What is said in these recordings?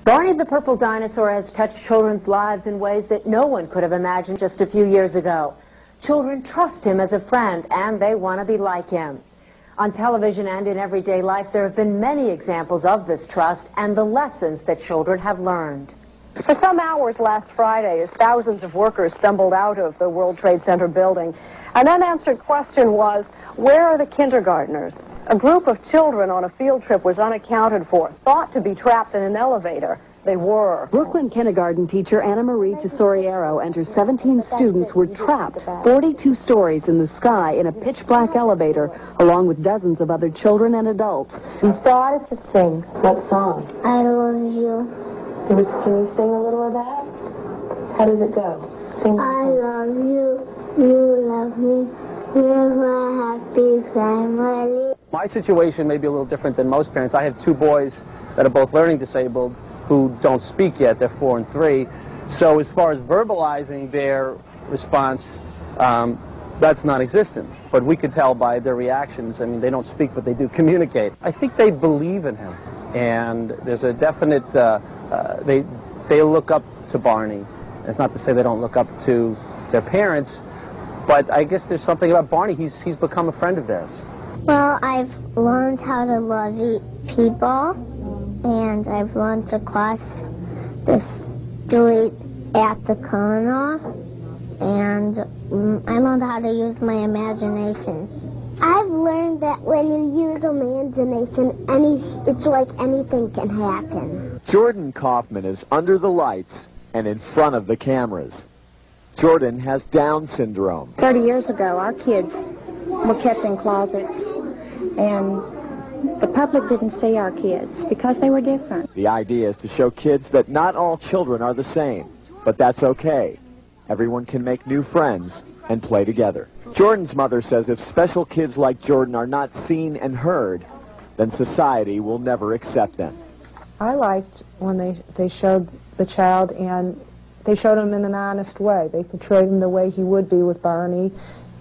Barney the Purple Dinosaur has touched children's lives in ways that no one could have imagined just a few years ago. Children trust him as a friend, and they want to be like him. On television and in everyday life, there have been many examples of this trust and the lessons that children have learned. For some hours last Friday, as thousands of workers stumbled out of the World Trade Center building, an unanswered question was, where are the kindergartners? A group of children on a field trip was unaccounted for, thought to be trapped in an elevator. They were. Brooklyn kindergarten teacher Anna Marie Tesoriero and her 17 students were trapped 42 stories in the sky in a pitch-black elevator, along with dozens of other children and adults. We started to sing. What song? I love you. Can you sing a little of that? How does it go? Sing. I love you. You love me. We're my happy family. My situation may be a little different than most parents. I have two boys that are both learning disabled who don't speak yet. They're 4 and 3. So as far as verbalizing their response, that's non-existent. But we could tell by their reactions. I mean, they don't speak, but they do communicate. I think they believe in him. And there's a definite, they look up to Barney. It's not to say they don't look up to their parents, but I guess there's something about Barney. He's become a friend of theirs. Well, I've learned how to love people, and I've learned to cross the street at the corner, and I learned how to use my imagination. I've learned that when you use imagination, it's like anything can happen. Jordan Kaufman is under the lights and in front of the cameras. Jordan has Down syndrome. 30 years ago, our kids were kept in closets, and the public didn't see our kids because they were different. The idea is to show kids that not all children are the same, but that's okay. Everyone can make new friends and play together. Jordan's mother says if special kids like Jordan are not seen and heard, then society will never accept them. I liked when they showed the child, and they showed him in an honest way. They portrayed him the way he would be with Barney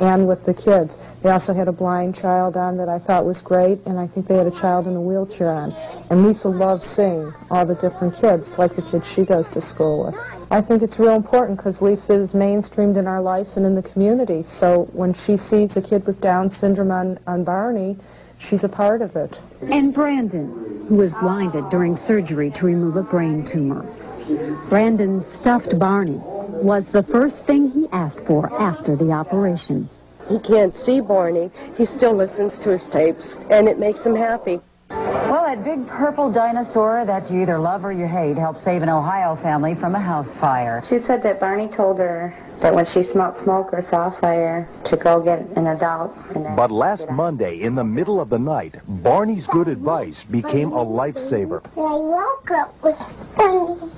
and with the kids. They also had a blind child on that I thought was great, and I think they had a child in a wheelchair on. And Lisa loves seeing all the different kids, like the kids she goes to school with. I think it's real important because Lisa is mainstreamed in our life and in the community. So when she sees a kid with Down syndrome on Barney, she's a part of it. And Brandon, who was blinded during surgery to remove a brain tumor. Brandon's stuffed Barney was the first thing he asked for after the operation. He can't see Barney. He still listens to his tapes, and it makes him happy. Well, that big purple dinosaur that you either love or you hate helped save an Ohio family from a house fire. She said that Barney told her that when she smelled smoke or saw fire to go get an adult. But last Monday, in the middle of the night, Barney's good advice became a lifesaver. I woke up with Barney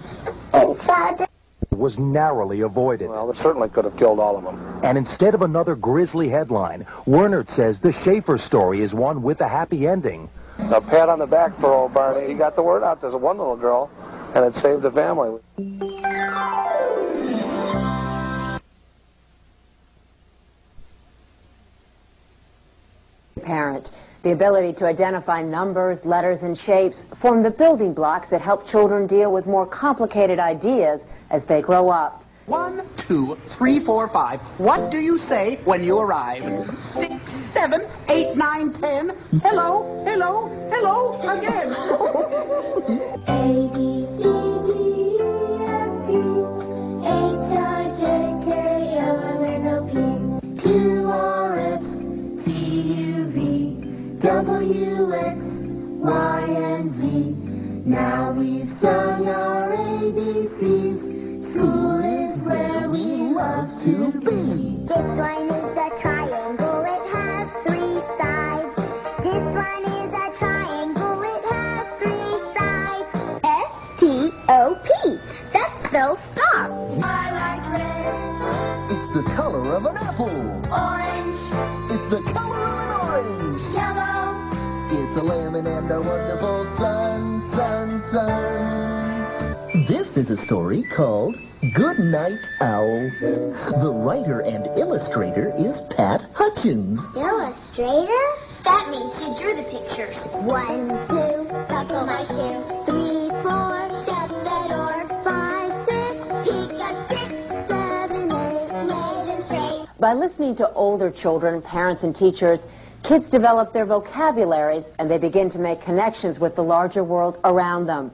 inside. Was narrowly avoided. Well, it certainly could have killed all of them. And instead of another grisly headline, Wernert says the Schaefer story is one with a happy ending. A pat on the back for old Barney. He got the word out. There's one little girl, and it saved the family. Parent. The ability to identify numbers, letters, and shapes form the building blocks that help children deal with more complicated ideas as they grow up. 1, 2, 3, 4, 5. What do you say when you arrive? 6, 7, 8, 9, 10. Hello, hello, hello again. A, B, C, D, E, F, G, H, I, J, K, L, M, N, O, P, Q, R, S, T, U, V, W, X, Y, and Z. Now we've sung our ABCs. School is where we love to be. This one is a triangle, it has 3 sides. This one is a triangle, it has 3 sides. S-T-O-P, that spells stop. I like red. It's the color of an apple. Orange. It's the color of an orange. Yellow. It's a lemon and a wonderful sun, sun, sun. This is a story called Good Night Owl. The writer and illustrator is Pat Hutchins. Illustrator? That means she drew the pictures. 1, 2, buckle my shoe. 3, 4, shut by listening to older children, parents and teachers, kids develop their vocabularies and they begin to make connections with the larger world around them.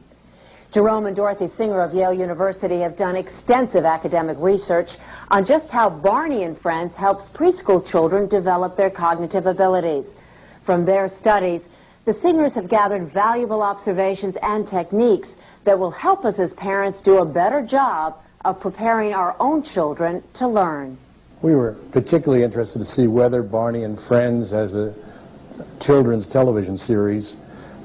Jerome and Dorothy Singer of Yale University have done extensive academic research on just how Barney and Friends helps preschool children develop their cognitive abilities. From their studies, the Singers have gathered valuable observations and techniques that will help us as parents do a better job of preparing our own children to learn. We were particularly interested to see whether Barney and Friends as a children's television series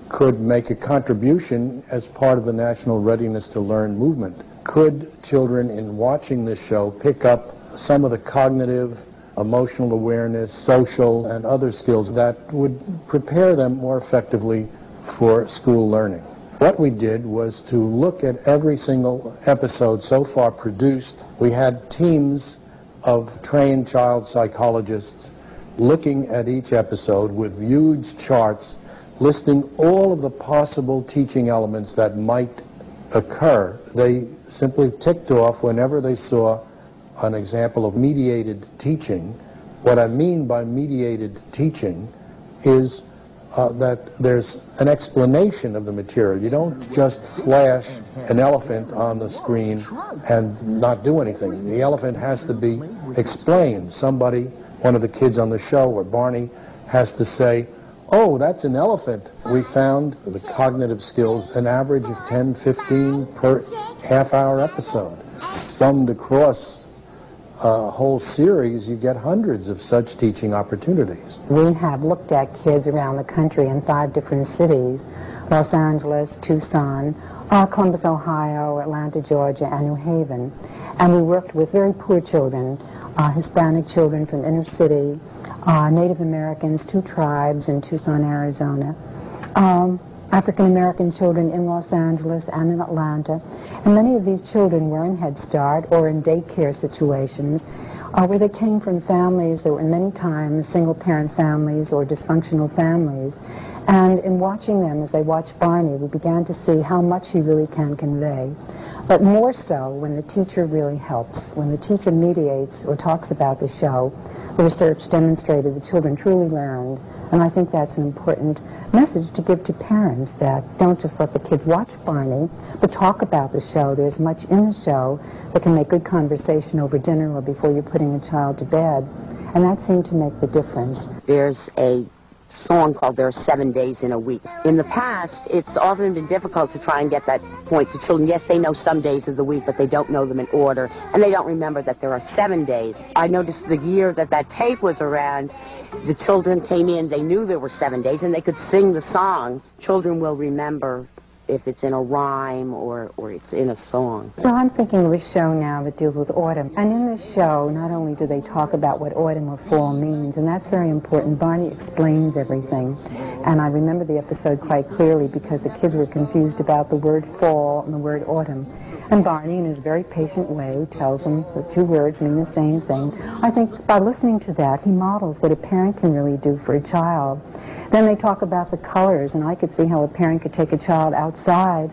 could make a contribution as part of the National Readiness to Learn movement. Could children, in watching this show, pick up some of the cognitive, emotional awareness, social, and other skills that would prepare them more effectively for school learning? What we did was to look at every single episode so far produced. We had teams of trained child psychologists looking at each episode with huge charts listing all of the possible teaching elements that might occur. They simply ticked off whenever they saw an example of mediated teaching. What I mean by mediated teaching is that there's an explanation of the material. You don't just flash an elephant on the screen and not do anything. The elephant has to be explained. Somebody, one of the kids on the show, or Barney, has to say, "Oh, that's an elephant." We found the cognitive skills, an average of 10, 15 per half-hour episode. Summed across a whole series, you get hundreds of such teaching opportunities. We have looked at kids around the country in 5 different cities: Los Angeles, Tucson, Columbus, Ohio, Atlanta, Georgia, and New Haven. And we worked with very poor children, Hispanic children from inner city, Native Americans, 2 tribes in Tucson, Arizona, African American children in Los Angeles and in Atlanta. And many of these children were in Head Start or in daycare situations where they came from families that were many times single-parent families or dysfunctional families. And in watching them as they watched Barney, we began to see how much he really can convey. But more so when the teacher really helps, when the teacher mediates or talks about the show. The research demonstrated the children truly learned, and I think that's an important message to give to parents, that don't just let the kids watch Barney, but talk about the show. There's much in the show that can make good conversation over dinner or before you're putting a child to bed, and that seemed to make the difference. There's a song called "There Are 7 Days in a Week." In the past, it's often been difficult to try and get that point to children. Yes, they know some days of the week, but they don't know them in order, and they don't remember that there are 7 days. I noticed the year that that tape was around, the children came in, they knew there were 7 days, and they could sing the song. Children will remember if it's in a rhyme or it's in a song. Well, I'm thinking of a show now that deals with autumn. And in this show, not only do they talk about what autumn or fall means, and that's very important, Barney explains everything. And I remember the episode quite clearly because the kids were confused about the word fall and the word autumn. And Barney, in his very patient way, tells them the 2 words mean the same thing. I think by listening to that, he models what a parent can really do for a child. Then they talk about the colors, and I could see how a parent could take a child outside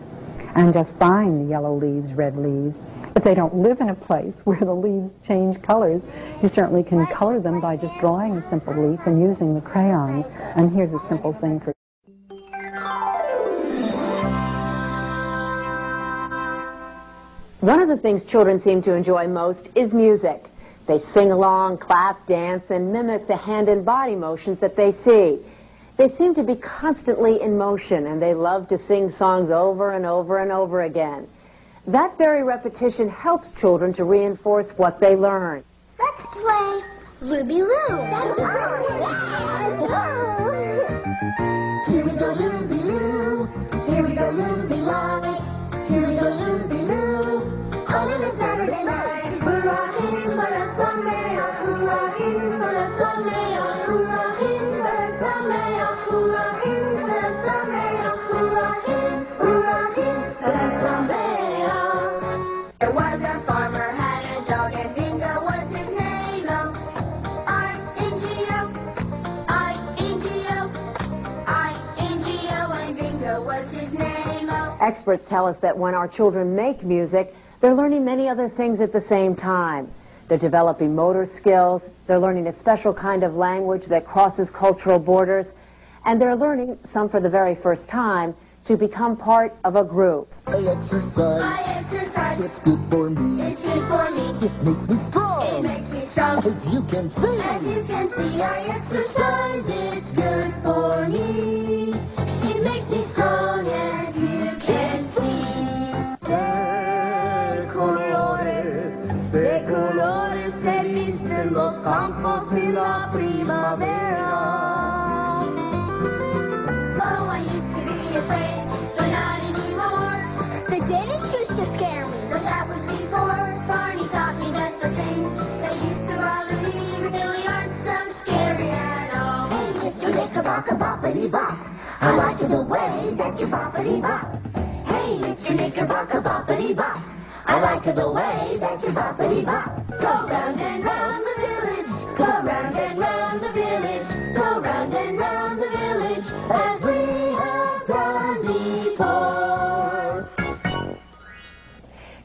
and just find the yellow leaves, red leaves. If they don't live in a place where the leaves change colors, you certainly can color them by just drawing a simple leaf and using the crayons. And here's a simple thing for One of the things children seem to enjoy most is music. They sing along, clap, dance, and mimic the hand and body motions that they see. They seem to be constantly in motion, and they love to sing songs over and over and over again. That very repetition helps children to reinforce what they learn. Let's play Ruby Loo. Here we go, Ruby Loo. Here we go, Ruby Light. Here we go, Ruby Loo. All in a Saturday night. Hurrah-in for a Sunday off. Hurrah-in for a Sunday off. Hurrah-in for a Sunday off. Hurrah-in for a Sunday off. Hurrah-in, hurrah-in for a Sunday off. There was a farmer had a dog and Bingo was his name. Oh, I-N-G-O, I-N-G-O, I-N-G-O, and Bingo was his name. Oh. Experts tell us that when our children make music, they're learning many other things at the same time. They're developing motor skills. They're learning a special kind of language that crosses cultural borders. And they're learning, some for the very first time, to become part of a group. I exercise. It's good for me. It's good for me. It makes me strong. It makes me strong. As you can see. As you can see, I exercise. It's good for me. It makes me strong, as you can see. De colores se visten los campos en la primavera. Oh, I used to be afraid, but not anymore. The dentist used to scare me, but that was before. Barney taught me that the things that used to bother me really aren't so scary at all. Hey, Mr. Knickerbocker, boppity-bop, I like the way that you boppity-bop. Hey, Mr. Knickerbocker, boppity-bop, I like the way that you boppity-bop. Go round and round the village, go round and round the village, go round and round the village, as we have done before.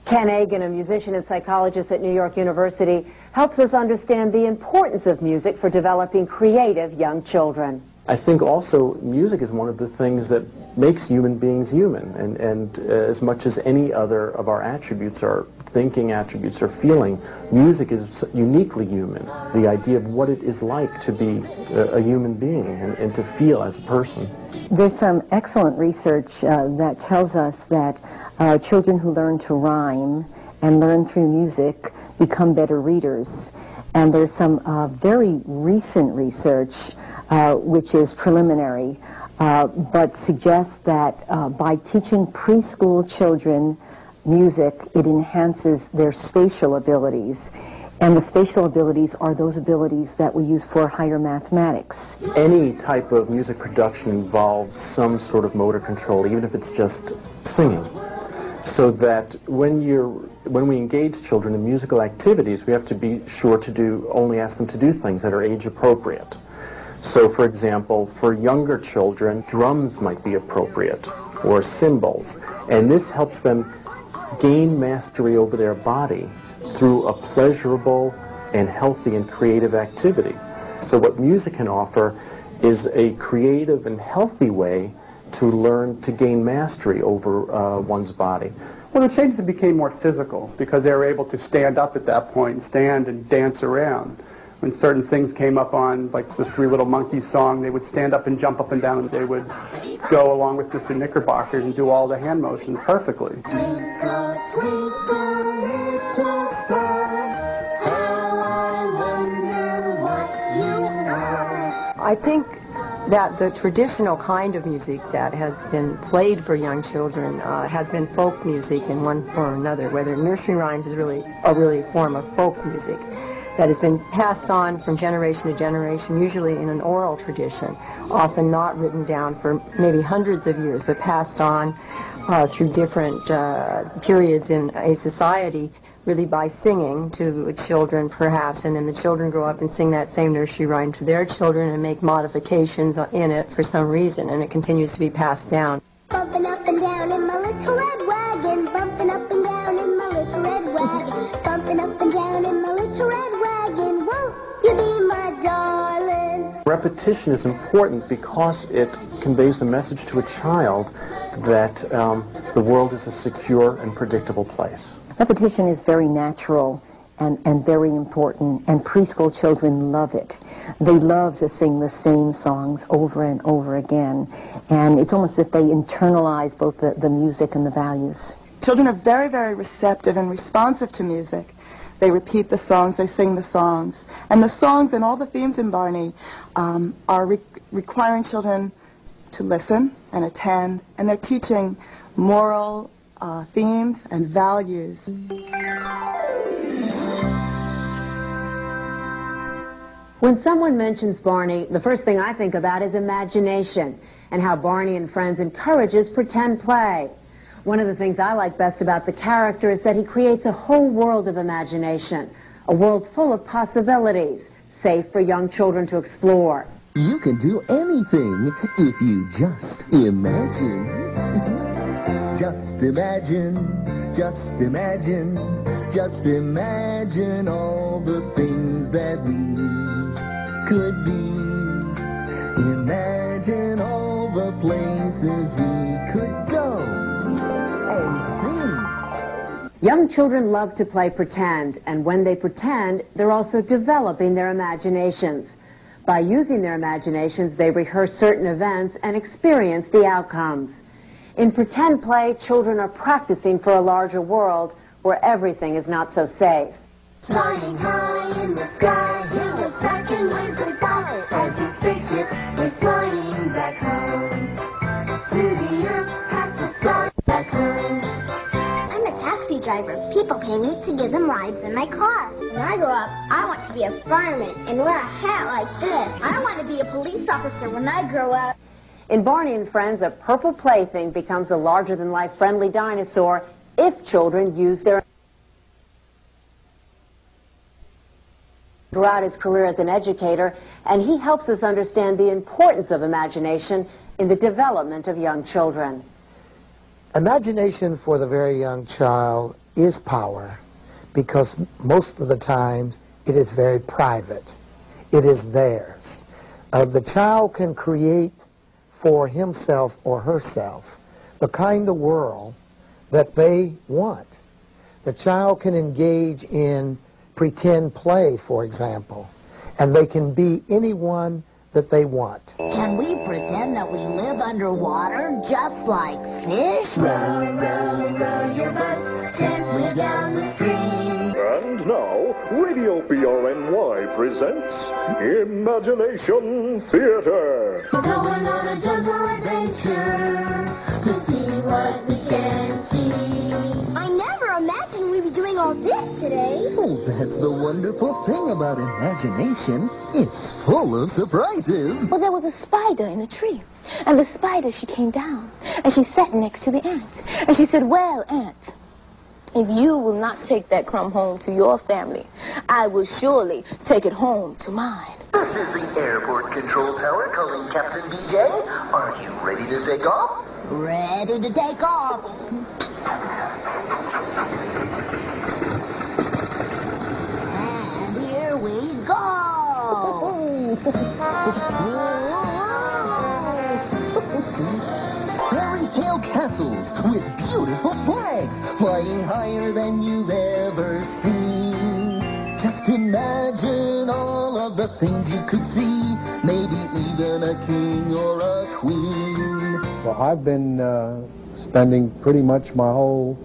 Ken Agin, a musician and psychologist at New York University, helps us understand the importance of music for developing creative young children. I think also music is one of the things that makes human beings human, and as much as any other of our attributes, our thinking attributes or feeling, music is uniquely human. The idea of what it is like to be a human being and to feel as a person. There's some excellent research that tells us that children who learn to rhyme and learn through music become better readers. And there's some very recent research which is preliminary, but suggests that by teaching preschool children music, it enhances their spatial abilities. And the spatial abilities are those abilities that we use for higher mathematics. Any type of music production involves some sort of motor control, even if it's just singing. So that when we engage children in musical activities, we have to be sure to only ask them to do things that are age appropriate. So, for example, for younger children, drums might be appropriate, or cymbals. And this helps them gain mastery over their body through a pleasurable and healthy and creative activity. So what music can offer is a creative and healthy way to learn to gain mastery over one's body. Well, the changes became more physical because they were able to stand up at that point and stand and dance around. When certain things came up on, like the Three Little Monkeys song, they would stand up and jump up and down, and they would go along with Mr. Knickerbocker and do all the hand motions perfectly. Twinkle, twinkle, little star, how I wonder what you are. I think that the traditional kind of music that has been played for young children has been folk music in one form or another, whether nursery rhymes is really a form of folk music that has been passed on from generation to generation, usually in an oral tradition, often not written down for maybe hundreds of years, but passed on through different periods in a society, really by singing to children perhaps, and then the children grow up and sing that same nursery rhyme to their children and make modifications in it for some reason, and it continues to be passed down. Bumping up and down in my little red wagon, bumping up and down in my little red wagon, bumping up and down in my little red wagon, won't you be my darling? Repetition is important because it conveys the message to a child that the world is a secure and predictable place. Repetition is very natural and very important, and preschool children love it. They love to sing the same songs over and over again, and it's almost as if they internalize both the music and the values. Children are very, very receptive and responsive to music. They repeat the songs, they sing the songs. And the songs and all the themes in Barney are requiring children to listen and attend, and they're teaching moral themes and values. When someone mentions Barney, the first thing I think about is imagination and how Barney and Friends encourages pretend play. One of the things I like best about the character is that he creates a whole world of imagination, a world full of possibilities, safe for young children to explore. You can do anything if you just imagine. Just imagine, just imagine. Just imagine all the things that we could be. Imagine all the places we could go and see. Young children love to play pretend, and when they pretend, they're also developing their imaginations. By using their imaginations, they rehearse certain events and experience the outcomes. In pretend play, children are practicing for a larger world where everything is not so safe. Flying high in the sky, he'll look back and wave goodbye as his spaceship is flying back home. To the earth, past the stars, back home. I'm a taxi driver. People pay me to give them rides in my car. When I grow up, I want to be a fireman and wear a hat like this. I want to be a police officer when I grow up. In Barney and Friends, a purple plaything becomes a larger-than-life friendly dinosaur if children use their... Throughout his career as an educator, and he helps us understand the importance of imagination in the development of young children. Imagination for the very young child is power because most of the times it is very private. It is theirs. The child can create for himself or herself the kind of world that they want. The child can engage in pretend play, for example, and they can be anyone that they want. Can we pretend that we live underwater just like fish? Row, row, row your boat gently down the stream. And now, Radio PRNY presents Imagination Theater. We're going on a jungle adventure to see what we can see. I never imagined we'd be doing all this today. Oh, that's the wonderful thing about imagination. It's full of surprises. Well, there was a spider in a tree. And the spider, she came down. And she sat next to the ant. And she said, well, ant, if you will not take that crumb home to your family, I will surely take it home to mine. This is the airport control tower calling Captain BJ. Are you ready to take off? Ready to take off. And here we go. Fairy tale castles with beautiful flags flying higher than you've ever seen. Just imagine all of the things you could see, maybe even a king or a queen. Well, I've been spending pretty much my whole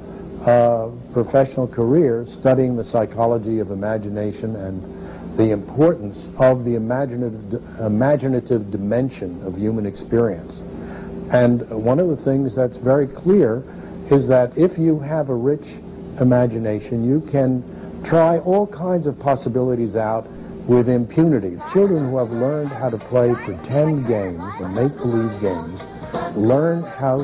professional career studying the psychology of imagination and the importance of the imaginative dimension of human experience. And one of the things that's very clear is that if you have a rich imagination, you can try all kinds of possibilities out with impunity. Children who have learned how to play pretend games and make-believe games learn how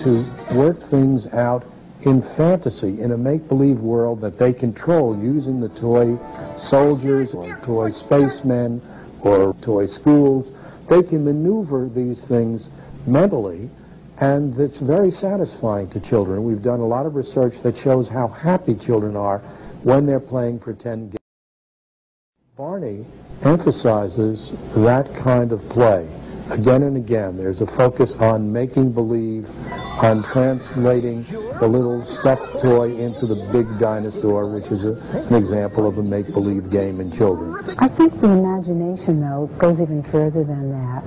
to work things out in fantasy, in a make-believe world that they control using the toy soldiers or toy spacemen or toy schools. They can maneuver these things mentally, and it's very satisfying to children. We've done a lot of research that shows how happy children are when they're playing pretend games. Barney emphasizes that kind of play. Again and again, there's a focus on making believe, on translating the little stuffed toy into the big dinosaur, which is an example of a make-believe game in children. I think the imagination, though, goes even further than that.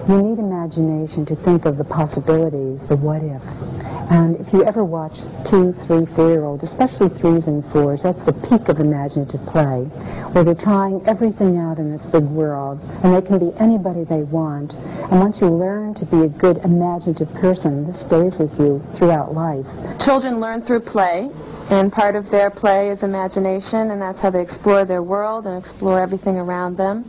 You need imagination to think of the possibilities, the what if. And if you ever watch 2, 3, 4-year-olds, especially 3s and 4s, that's the peak of imaginative play, where they're trying everything out in this big world, and they can be anybody they want. And once you learn to be a good imaginative person, this stays with you throughout life. Children learn through play, and part of their play is imagination, and that's how they explore their world and explore everything around them.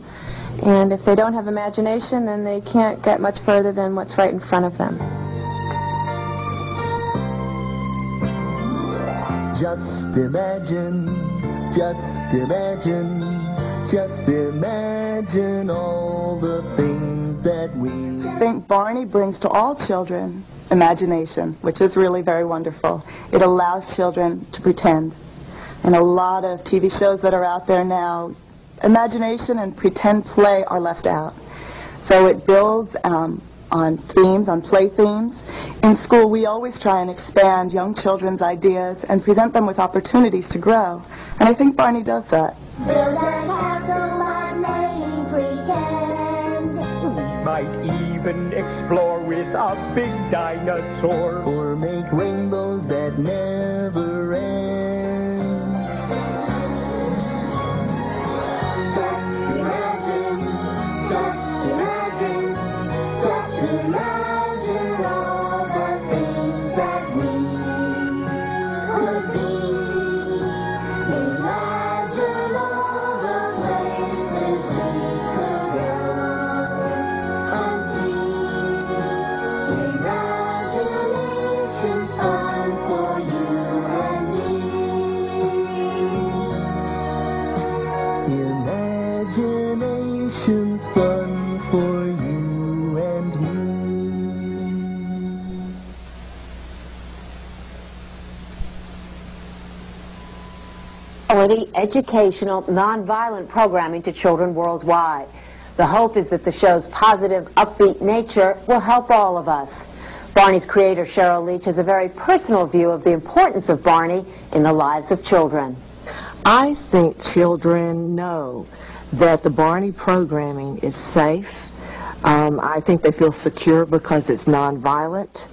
And if they don't have imagination, then they can't get much further than what's right in front of them. Just imagine, just imagine, just imagine all the things that we... I think Barney brings to all children imagination, which is really very wonderful. It allows children to pretend. and a lot of TV shows that are out there now, imagination and pretend play are left out. So it builds on themes, on play themes. In school, we always try and expand young children's ideas and present them with opportunities to grow. And I think Barney does that. Build a castle by playing pretend. We might even explore with a big dinosaur. Or make rainbows that never end. Just imagine, just imagine, just imagine all the things that we could be. Imagine all the places we could go and see. Imagination's fun for you and me. Imagination's fun for you and me. Quality, educational, nonviolent programming to children worldwide. The hope is that the show's positive, upbeat nature will help all of us. Barney's creator, Sheryl Leach, has a very personal view of the importance of Barney in the lives of children. I think children know that the Barney programming is safe. I think they feel secure because it's nonviolent.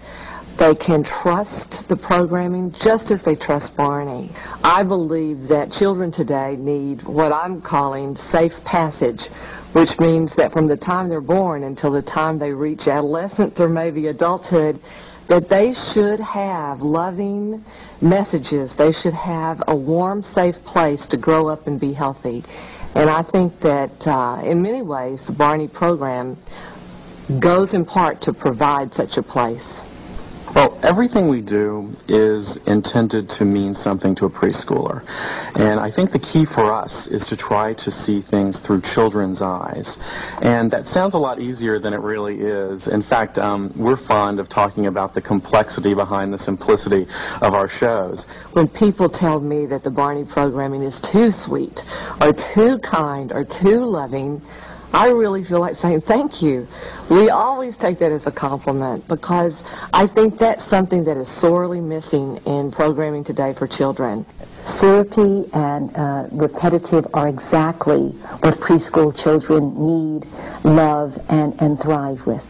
They can trust the programming just as they trust Barney. I believe that children today need what I'm calling safe passage, which means that from the time they're born until the time they reach adolescence or maybe adulthood, that they should have loving messages. They should have a warm, safe place to grow up and be healthy. And I think that in many ways the Barney program goes in part to provide such a place. Well, everything we do is intended to mean something to a preschooler. And I think the key for us is to try to see things through children's eyes. And that sounds a lot easier than it really is. In fact, we're fond of talking about the complexity behind the simplicity of our shows. When people tell me that the Barney programming is too sweet or too kind or too loving, I really feel like saying thank you. We always take that as a compliment because I think that's something that is sorely missing in programming today for children. Syrupy and repetitive are exactly what preschool children need, love, and thrive with.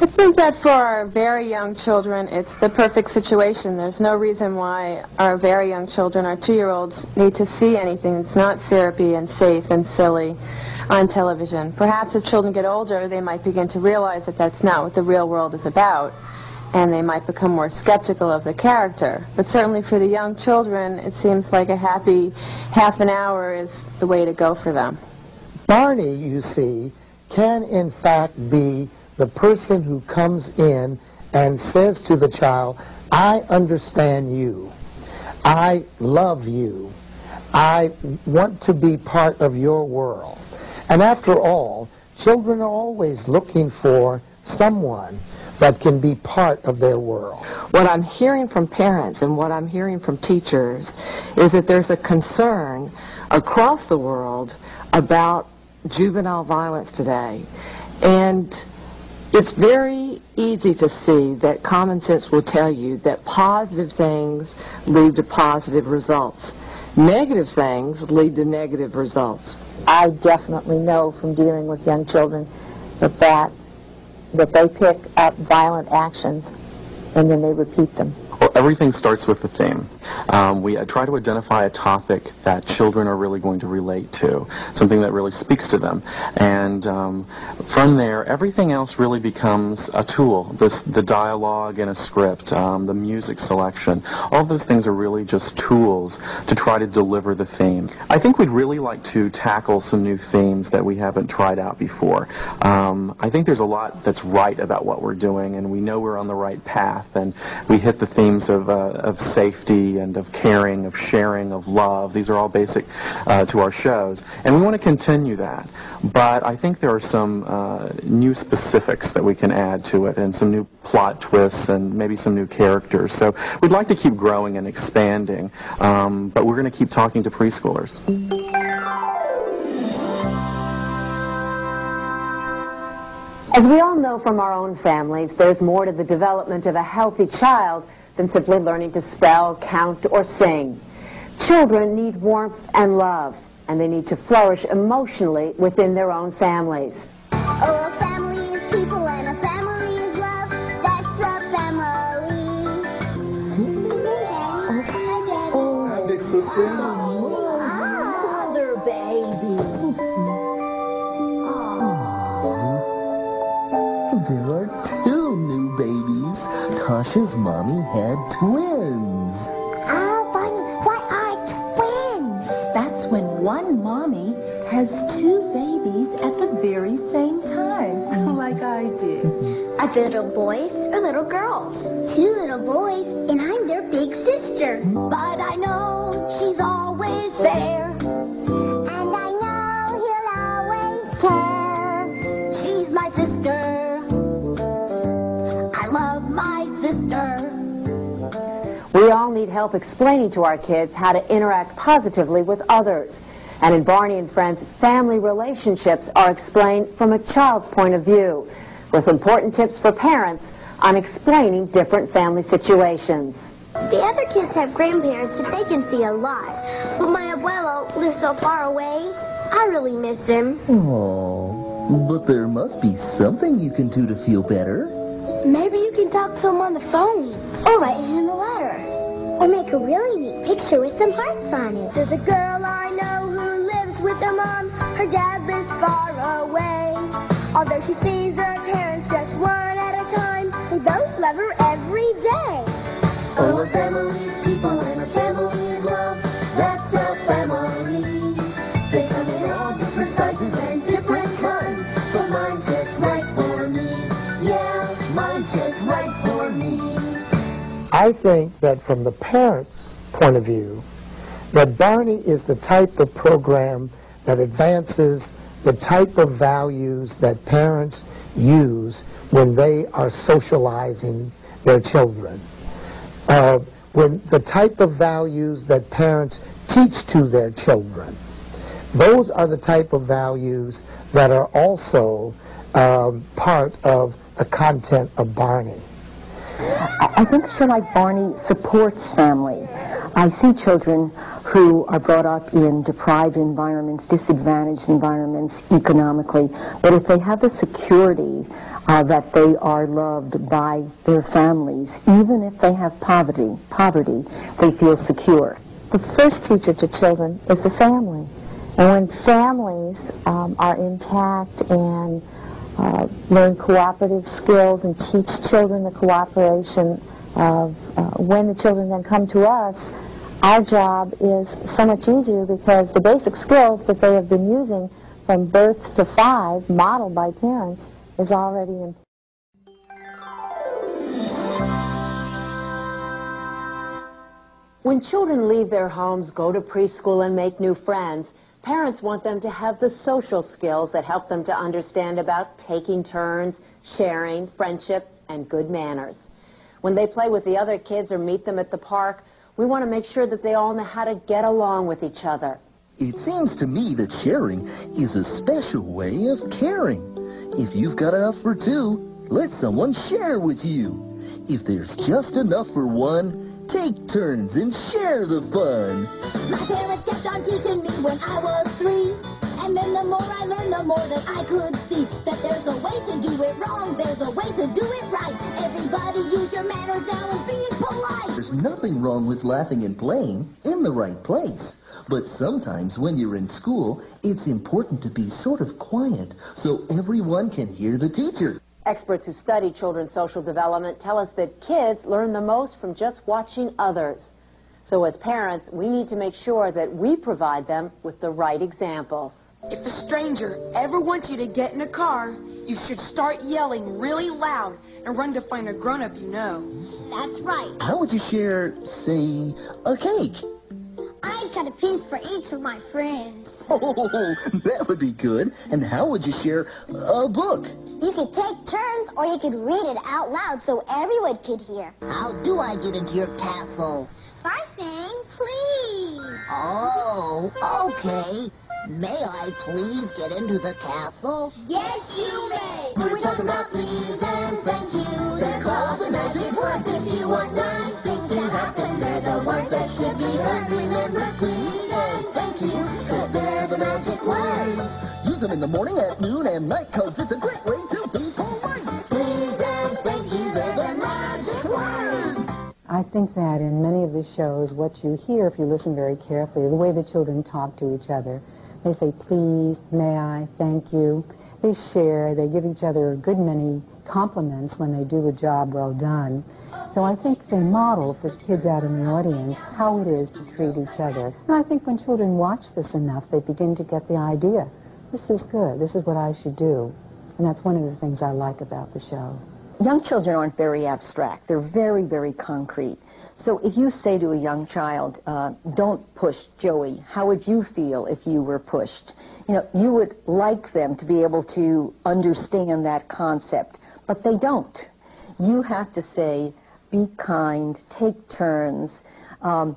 I think that for our very young children, it's the perfect situation. There's no reason why our very young children, our 2-year-olds, need to see anything that's not syrupy and safe and silly on television. Perhaps as children get older, they might begin to realize that that's not what the real world is about, and they might become more skeptical of the character. But certainly for the young children, it seems like a happy half an hour is the way to go for them. Barney, you see, can in fact be the person who comes in and says to the child, I understand you. I love you. I want to be part of your world. And after all, children are always looking for someone that can be part of their world. What I'm hearing from parents and what I'm hearing from teachers is that there's a concern across the world about juvenile violence today. And it's very easy to see that common sense will tell you that positive things lead to positive results. Negative things lead to negative results. I definitely know from dealing with young children that they pick up violent actions and then they repeat them. Well, everything starts with the theme. We try to identify a topic that children are really going to relate to, something that really speaks to them. And from there, everything else really becomes a tool. The dialogue in a script, the music selection, all of those things are really just tools to try to deliver the theme. I think we'd really like to tackle some new themes that we haven't tried out before. I think there's a lot that's right about what we're doing, and we know we're on the right path, and we hit the themes sense of safety and of caring, of sharing, of love. These are all basic to our shows. And we want to continue that. But I think there are some new specifics that we can add to it and some new plot twists and maybe some new characters. So we'd like to keep growing and expanding, but we're going to keep talking to preschoolers. As we all know from our own families, there's more to the development of a healthy child than simply learning to spell, count, or sing. Children need warmth and love, and they need to flourish emotionally within their own families. Oh, a family is people and a family is love. That's a family. Hi, big sister. Mother, baby. There are two new babies. Tasha's mommy had twins. Oh, Barney, what are twins? That's when one mommy has two babies at the very same time, like I do. Are they little boys or little girls? Two little boys, and I'm their big sister. But I know she's always there. And I know he'll always care. She's my sister. I love my sister. We all need help explaining to our kids how to interact positively with others. And in Barney and Friends, family relationships are explained from a child's point of view, with important tips for parents on explaining different family situations. The other kids have grandparents that they can see a lot. But my abuelo lives so far away, I really miss him. Oh, but there must be something you can do to feel better. Maybe you can talk to him on the phone. Or write him a letter. Or make a really neat picture with some hearts on it. There's a girl I know who lives with her mom. Her dad lives far away. Although she sees her parents just one at a time, they both love her every day. Oh, a family is people and a family is love. That's a family. They come in all different sizes and different kinds. But mine's just right for me. Yeah, mine's just right for me. I think that from the parents' point of view, that Barney is the type of program that advances the type of values that parents use when they are socializing their children. When the type of values that parents teach to their children. Those are the type of values that are also part of the content of Barney. I think a show like Barney supports family. I see children who are brought up in deprived environments, disadvantaged environments economically, but if they have the security that they are loved by their families, even if they have poverty, they feel secure. The first teacher to children is the family. And when families are intact and learn cooperative skills and teach children the cooperation of when the children then come to us, our job is so much easier because the basic skills that they have been using from birth to 5, modeled by parents, is already in place. When children leave their homes, go to preschool, and make new friends, parents want them to have the social skills that help them to understand about taking turns, sharing, friendship, and good manners. When they play with the other kids or meet them at the park, we want to make sure that they all know how to get along with each other. It seems to me that sharing is a special way of caring. If you've got enough for two, let someone share with you. If there's just enough for one, take turns and share the fun. My parents kept on teaching me when I was 3. And then the more I learned, the more that I could see that there's a way to do it wrong, there's a way to do it right. Everybody use your manners now and be polite. There's nothing wrong with laughing and playing in the right place. But sometimes when you're in school, it's important to be sort of quiet so everyone can hear the teacher. Experts who study children's social development tell us that kids learn the most from just watching others. So as parents, we need to make sure that we provide them with the right examples. If a stranger ever wants you to get in a car, you should start yelling really loud and run to find a grown-up you know. That's right. How would you share, say, a cake? I'd cut a piece for each of my friends. Oh, that would be good. And how would you share a book? You could take turns, or you could read it out loud so everyone could hear. How do I get into your castle? By saying please. Oh, okay. May I please get into the castle? Yes, you may. We're talking about please and thank you. They're called the magic words. If you want nice things to happen, they're the words that should be heard. Remember, please and thank you, 'cause they're the magic words. Use them in the morning, at noon, and night, 'cause it's a great way to be polite. Please and thank you, they're the magic words. I think that in many of the shows, what you hear, if you listen very carefully, the way the children talk to each other. They say, please, may I, thank you. They share, they give each other a good many compliments when they do a job well done. So I think they model for kids out in the audience how it is to treat each other. And I think when children watch this enough, they begin to get the idea. This is good, this is what I should do. And that's one of the things I like about the show. Young children aren't very abstract. They're very, very concrete. So if you say to a young child, don't push Joey, how would you feel if you were pushed? You know, you would like them to be able to understand that concept, but they don't. You have to say, be kind, take turns, and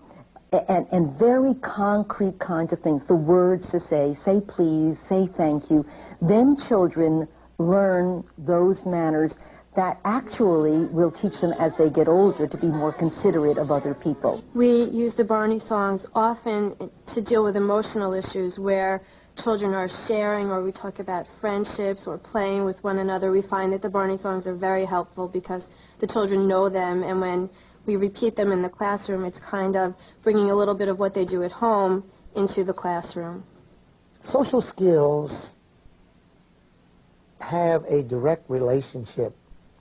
very concrete kinds of things. The words to say please, say thank you. Then children learn those manners that actually will teach them as they get older to be more considerate of other people. We use the Barney songs often to deal with emotional issues where children are sharing, or we talk about friendships or playing with one another. We find that the Barney songs are very helpful because the children know them, and when we repeat them in the classroom, it's kind of bringing a little bit of what they do at home into the classroom. Social skills have a direct relationship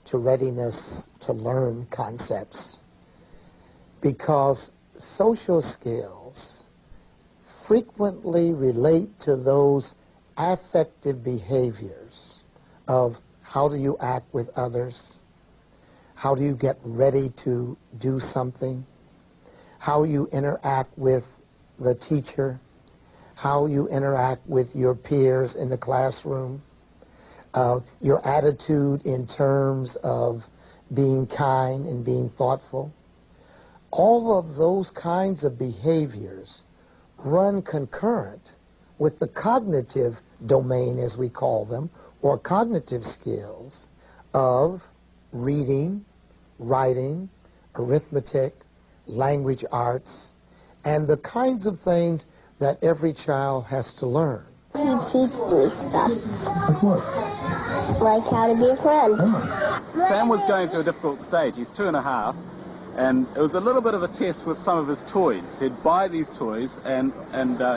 to readiness to learn concepts, because social skills frequently relate to those affective behaviors of how do you act with others, how do you get ready to do something, how you interact with the teacher, how you interact with your peers in the classroom, your attitude in terms of being kind and being thoughtful. All of those kinds of behaviors run concurrent with the cognitive domain, as we call them, or cognitive skills of reading, writing, arithmetic, language arts, and the kinds of things that every child has to learn. He teaches me stuff. Like what? Like how to be a friend. Sam was going through a difficult stage. He's 2.5, and it was a little bit of a test with some of his toys. He'd buy these toys, and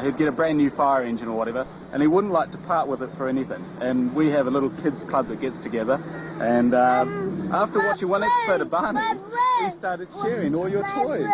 he'd get a brand new fire engine or whatever, and he wouldn't like to part with it for anything. And we have a little kids club that gets together, and after watching one episode of Barney, we started sharing all your toys.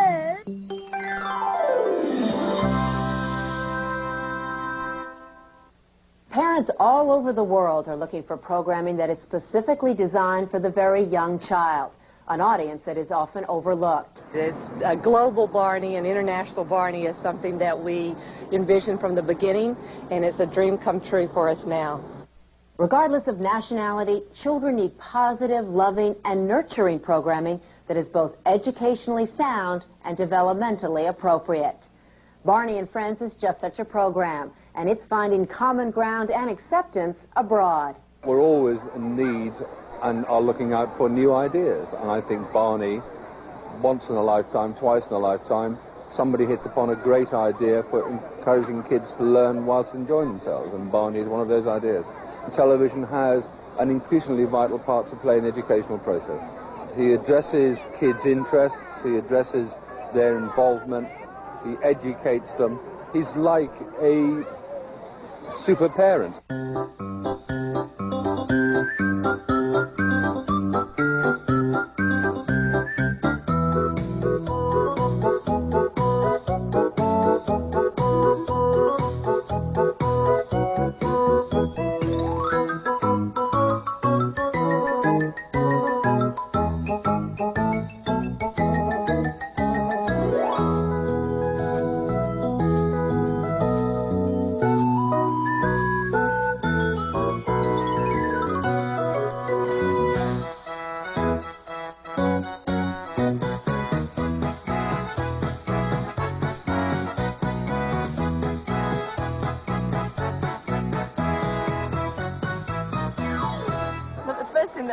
Parents all over the world are looking for programming that is specifically designed for the very young child, an audience that is often overlooked. It's a global Barney, and international Barney is something that we envisioned from the beginning, and it's a dream come true for us now. Regardless of nationality, children need positive, loving, and nurturing programming that is both educationally sound and developmentally appropriate. Barney and Friends is just such a program, and it's finding common ground and acceptance abroad. We're always in need and are looking out for new ideas, and I think Barney, once in a lifetime, twice in a lifetime, somebody hits upon a great idea for encouraging kids to learn whilst enjoying themselves, and Barney is one of those ideas. Television has an increasingly vital part to play in the educational process. He addresses kids' interests, he addresses their involvement, he educates them. He's like a super parent.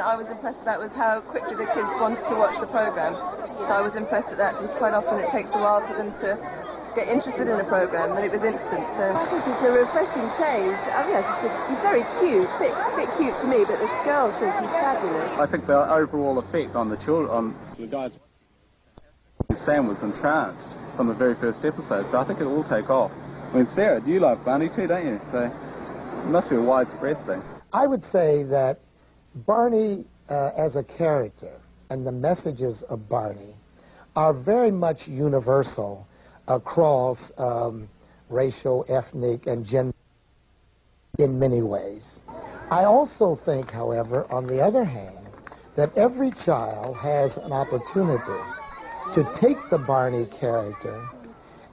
that I was impressed about was how quickly the kids wanted to watch the program. So I was impressed at that, because quite often it takes a while for them to get interested in a program, but it was instant. So I think it's a refreshing change. I mean, he's very cute, a bit cute for me, but the girls think he's fabulous. I think the overall effect on the children, on the guys, Sam was entranced from the very first episode, so I think it'll all take off. I mean, Sarah, you love Barney too, don't you? So it must be a widespread thing. I would say that Barney as a character and the messages of Barney are very much universal across racial, ethnic, and gender in many ways. I also think, however, on the other hand, that every child has an opportunity to take the Barney character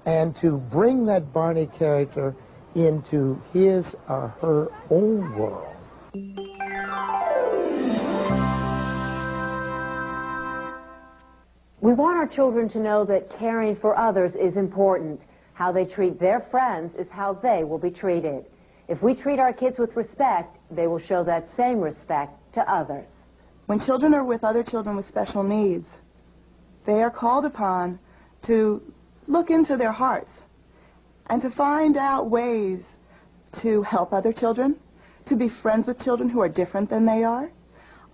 and to bring that Barney character into his or her own world. We want our children to know that caring for others is important. How they treat their friends is how they will be treated. If we treat our kids with respect, they will show that same respect to others. When children are with other children with special needs, they are called upon to look into their hearts and to find out ways to help other children, to be friends with children who are different than they are,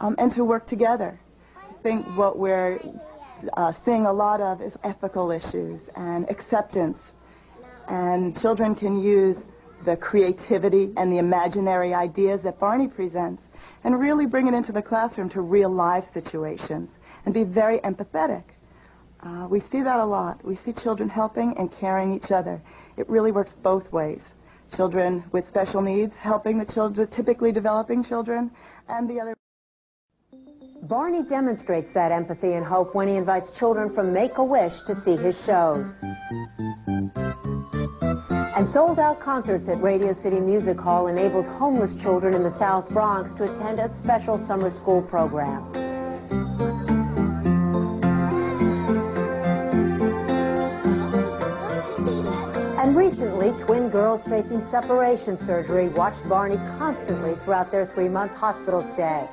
and to work together. I think what we're seeing a lot of is ethical issues and acceptance. And children can use the creativity and the imaginary ideas that Barney presents and really bring it into the classroom to real life situations and be very empathetic. We see that a lot. We see children helping and caring each other. It really works both ways. Children with special needs helping the children, typically developing children, and the other. Barney demonstrates that empathy and hope when he invites children from Make-A-Wish to see his shows. And sold-out concerts at Radio City Music Hall enabled homeless children in the South Bronx to attend a special summer school program. And recently, twin girls facing separation surgery watched Barney constantly throughout their 3-month hospital stay.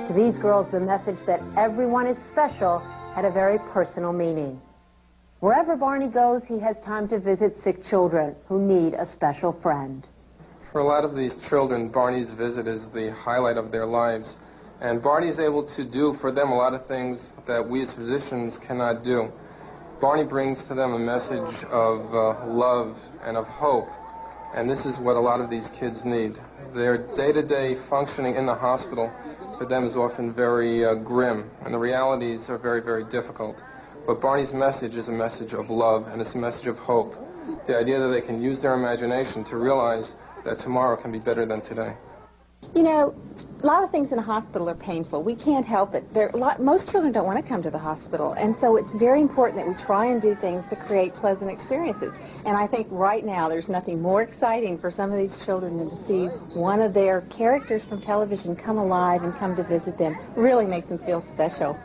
To these girls, the message that everyone is special had a very personal meaning. Wherever Barney goes, he has time to visit sick children who need a special friend. For a lot of these children, Barney's visit is the highlight of their lives. And Barney's able to do for them a lot of things that we as physicians cannot do. Barney brings to them a message of love and of hope. And this is what a lot of these kids need. Their day-to-day functioning in the hospital for them is often very grim, and the realities are very, very difficult. But Barney's message is a message of love, and it's a message of hope. The idea that they can use their imagination to realize that tomorrow can be better than today. You know, a lot of things in a hospital are painful. We can't help it. Most children don't want to come to the hospital, and so it's very important that we try and do things to create pleasant experiences. And I think right now there's nothing more exciting for some of these children than to see one of their characters from television come alive and come to visit them. It really makes them feel special.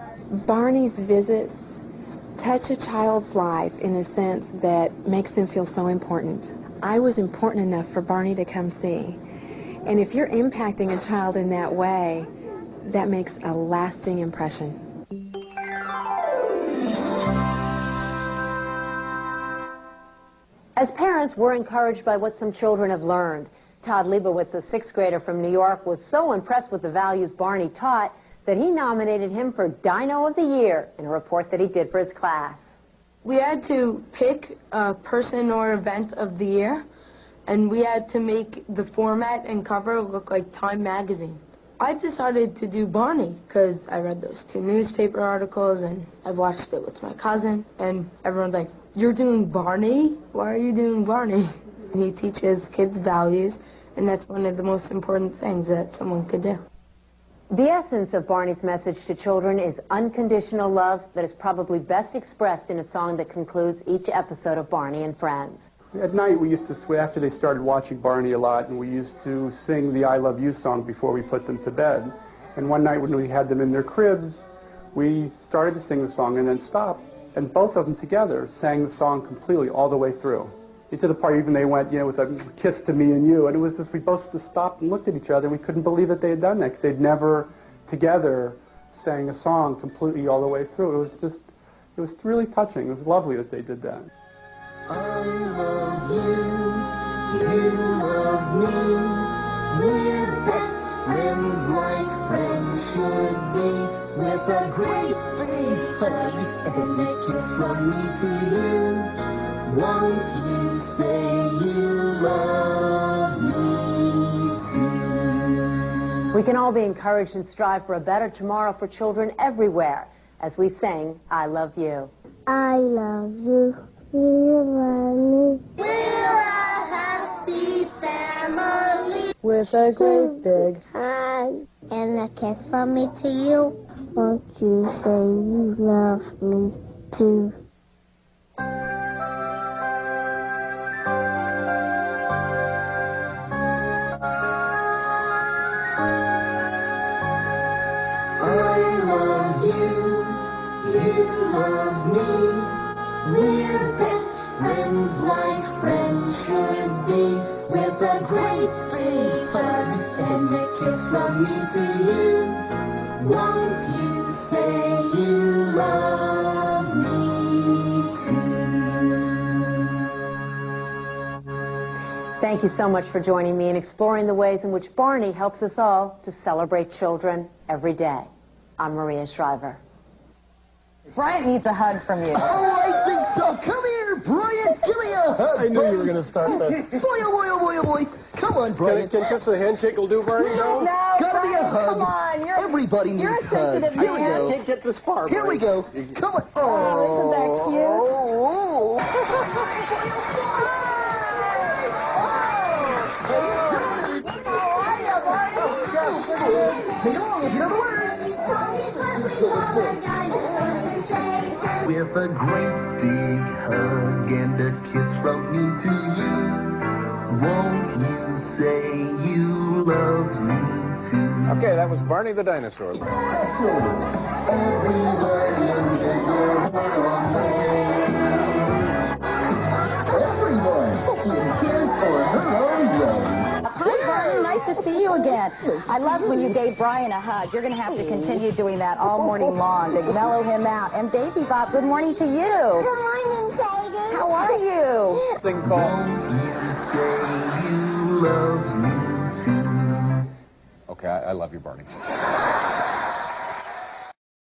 Barney's visits touch a child's life in a sense that makes them feel so important. I was important enough for Barney to come see. And if you're impacting a child in that way, that makes a lasting impression. As parents, we're encouraged by what some children have learned. Todd Leibowitz, a 6th grader from New York, was so impressed with the values Barney taught that he nominated him for Dino of the Year in a report that he did for his class. We had to pick a person or event of the year, and we had to make the format and cover look like Time magazine. I decided to do Barney because I read those 2 newspaper articles and I watched it with my cousin, and everyone's like, "You're doing Barney? Why are you doing Barney?" He teaches kids values, and that's one of the most important things that someone could do. The essence of Barney's message to children is unconditional love that is probably best expressed in a song that concludes each episode of Barney and Friends. At night, we used to, after they started watching Barney a lot, and we used to sing the I Love You song before we put them to bed. And one night when we had them in their cribs, we started to sing the song and then stopped. And both of them together sang the song completely all the way through. To the part even they went, with a kiss to me and you. And it was just, we both just stopped and looked at each other, and we couldn't believe that they had done that, because they'd never together sang a song completely all the way through. It was really touching. It was lovely that they did that. I love you, you love me, we're best friends like friends should be, with a great big hug and a kiss from me to you. Won't you say you love me too? We can all be encouraged and strive for a better tomorrow for children everywhere as we sing, I Love You. I love you. You love me. We're a happy family. With a great big hug and a kiss from me to you. Won't you say you love me too? I love you, you love me, we're best friends like friends should be, with a great big hug and a kiss from me to you. Won't you say you love me too? Thank you so much for joining me in exploring the ways in which Barney helps us all to celebrate children every day. I'm Maria Shriver. Bryant needs a hug from you. Oh, I think so. Come here, Bryant. Give me a hug. I knew you were going to start this. Boy, oh boy, oh boy, oh boy. Come on, Bryant. Can just a handshake will do, Barney? No, Gotta be a Bryant, hug. come on. Everybody you're needs a sensitive hugs. Here we man. go. I can't get this far, Here we go. Come on. Oh, isn't that cute? Sing along if you know the words. With a great big hug and a kiss from me to you, won't you say you love me too? Okay, that was Barney the dinosaur. Everyone in his or her own way. Everyone in his or her own way. Hi, Barney. Nice to see you again. I love when you gave Brian a hug. You're going to have to continue doing that all morning long to mellow him out. And Baby Bob, good morning to you. Good morning, Sadie. How are you? Thing called. Won't you say you love me too? Okay, I love you, Barney.